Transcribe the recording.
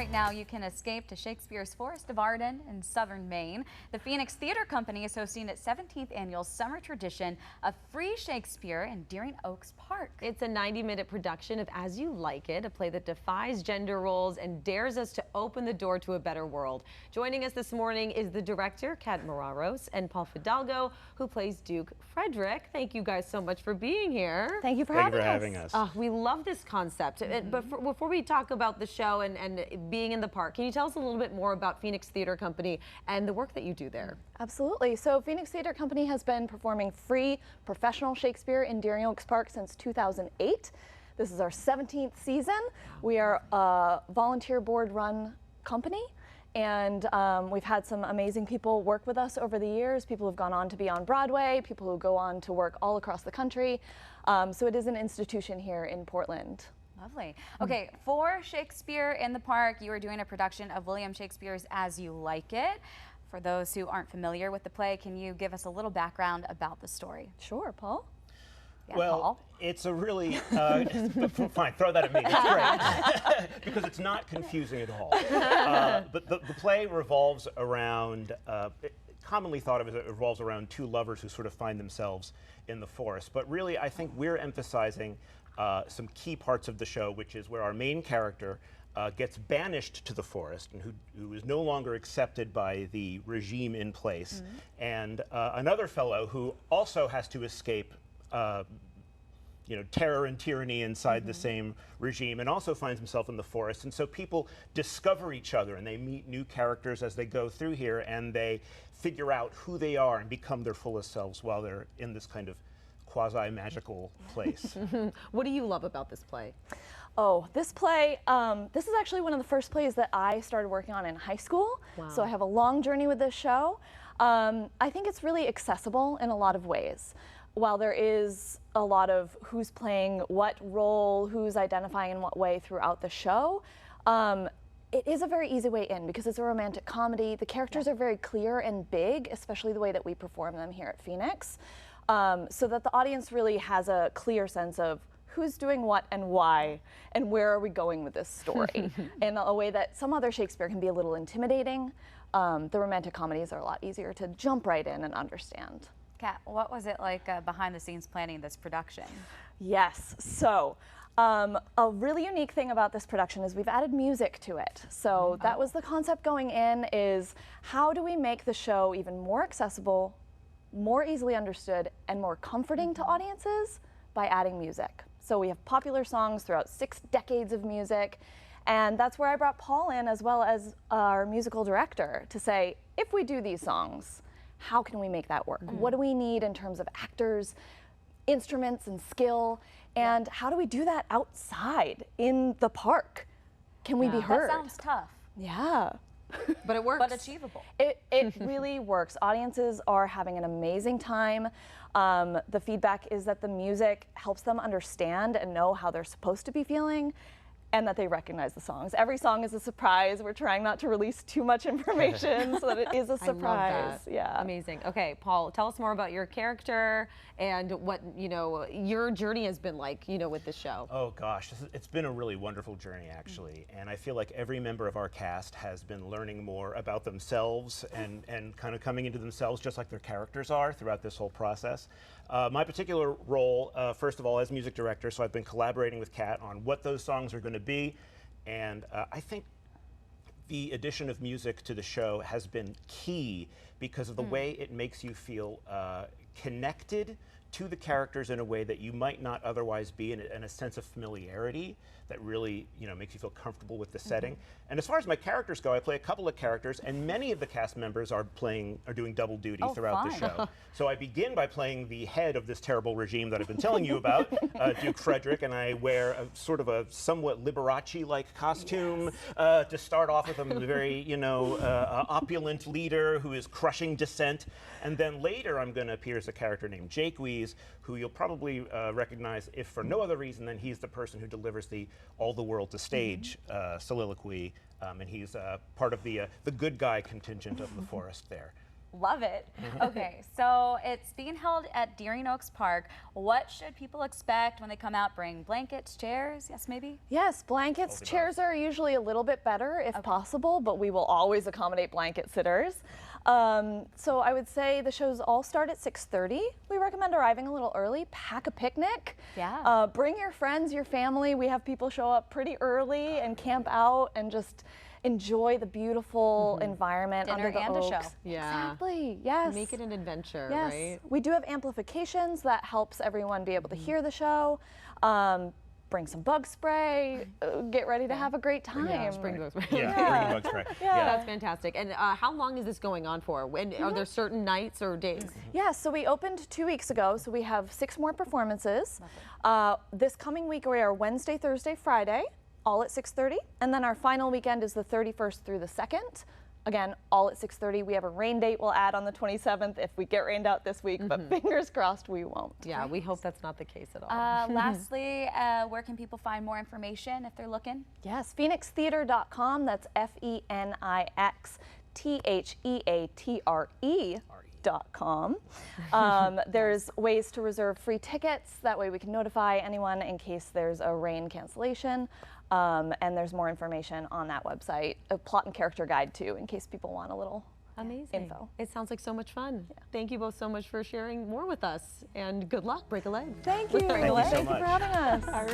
Right now, you can escape to Shakespeare's Forest of Arden in southern Maine. The Fenix Theatre Company is hosting its 17th annual summer tradition of free Shakespeare in Deering Oaks Park. It's a 90-minute production of As You Like It, a play that defies gender roles and dares us to open the door to a better world. Joining us this morning is the director, Kat Moraros, and Paul Fidalgo, who plays Duke Frederick. Thank you guys so much for being here. Thank you for having us. We love this concept. But before we talk about the show and being in the park, can you tell us a little bit more about Fenix Theatre Company and the work that you do there? Absolutely. So Fenix Theatre Company has been performing free professional Shakespeare in Deering Oaks Park since 2008. This is our 17th season. We are a volunteer board run company, and we've had some amazing people work with us over the years. People who've gone on to be on Broadway, people who go on to work all across the country. So it is an institution here in Portland. Lovely. Okay, for Shakespeare in the Park, you are doing a production of William Shakespeare's As You Like It. For those who aren't familiar with the play, can you give us a little background about the story? Sure, Paul. Yeah, well, Paul. It's a really, fine, throw that at me, that's great, because it's not confusing at all. But the play revolves around, commonly thought of as it revolves around two lovers who sort of find themselves in the forest. But really, I think we're emphasizing some key parts of the show, which is where our main character gets banished to the forest and who is no longer accepted by the regime in place, and another fellow who also has to escape terror and tyranny inside the same regime, and also finds himself in the forest. And so people discover each other and they meet new characters as they go through here, and they figure out who they are and become their fullest selves while they're in this kind of quasi-magical place. What do you love about this play? Oh, this play, this is actually one of the first plays that I started working on in high school. Wow. So I have a long journey with this show. I think it's really accessible in a lot of ways. While there is a lot of who's playing what role, who's identifying in what way throughout the show, it is a very easy way in because it's a romantic comedy. The characters are very clear and big, especially the way that we perform them here at Fenix, so that the audience really has a clear sense of who's doing what and why, and where are we going with this story, in a way that some other Shakespeare can be a little intimidating. The romantic comedies are a lot easier to jump right in and understand. Kat, what was it like behind the scenes planning this production? Yes, so a really unique thing about this production is we've added music to it. So that was the concept going in, is how do we make the show even more accessible, more easily understood, and more comforting to audiences by adding music. So we have popular songs throughout 6 decades of music, and that's where I brought Paul in, as well as our musical director, to say, if we do these songs, how can we make that work? What do we need in terms of actors, instruments, and skill? And how do we do that outside in the park? Can we be heard? That sounds tough. Yeah. But it works. But achievable. It really works. Audiences are having an amazing time. The feedback is that the music helps them understand and know how they're supposed to be feeling, and that they recognize the songs. Every song is a surprise. We're trying not to release too much information so that it is a surprise. I love that. Yeah. Amazing. Okay, Paul, tell us more about your character and what, your journey has been like, with this show. Oh gosh, it's been a really wonderful journey, actually. And I feel like every member of our cast has been learning more about themselves and kind of coming into themselves just like their characters are throughout this whole process. My particular role, first of all, as music director, so I've been collaborating with Kat on what those songs are going to be. And I think the addition of music to the show has been key because of the way it makes you feel connected to the characters in a way that you might not otherwise be, in a sense of familiarity that really makes you feel comfortable with the setting. And as far as my characters go, I play a couple of characters, and many of the cast members are doing double duty throughout the show. So I begin by playing the head of this terrible regime that I've been telling you about, Duke Frederick, and I wear a sort of a somewhat Liberace-like costume to start off with. I'm a very opulent leader who is crushing dissent, and then later I'm going to appear as a character named Jake, who you'll probably recognize, if for no other reason than he's the person who delivers the all the world to stage soliloquy, and he's part of the good guy contingent of the forest there. Love it. Okay, so it's being held at Deering Oaks Park. What should people expect when they come out? Bring blankets, chairs? Yes, maybe? Yes, blankets, chairs are usually a little bit better if possible, but we will always accommodate blanket sitters. So I would say the shows all start at 6:30. We recommend arriving a little early. Pack a picnic. Yeah. Bring your friends, your family. We have people show up pretty early and camp out and just enjoy the beautiful environment Dinner under the and oaks. a show. Yeah. Exactly. Yes. Make it an adventure, Yes. right? We do have amplifications that helps everyone be able to hear the show. Bring some bug spray. Get ready to have a great time. Yeah, spring books. Yeah, bring bug spray. That's fantastic. And how long is this going on for? When, are there certain nights or days? Yeah, so we opened 2 weeks ago, so we have 6 more performances. This coming week we are Wednesday, Thursday, Friday, all at 6:30, and then our final weekend is the 31st through the 2nd. Again, all at 6:30. We have a rain date we'll add on the 27th if we get rained out this week, but fingers crossed we won't. Yeah, we hope that's not the case at all. Lastly, where can people find more information if they're looking? Yes, FenixTheatre.com. That's FenixTheatre.com. There's ways to reserve free tickets. That way we can notify anyone in case there's a rain cancellation. And there's more information on that website, a plot and character guide too, in case people want a little Amazing. info. It sounds like so much fun. Thank you both so much for sharing more with us, and good luck. Break a leg. Thank you. Thank you so Thank you much. for having us. All right.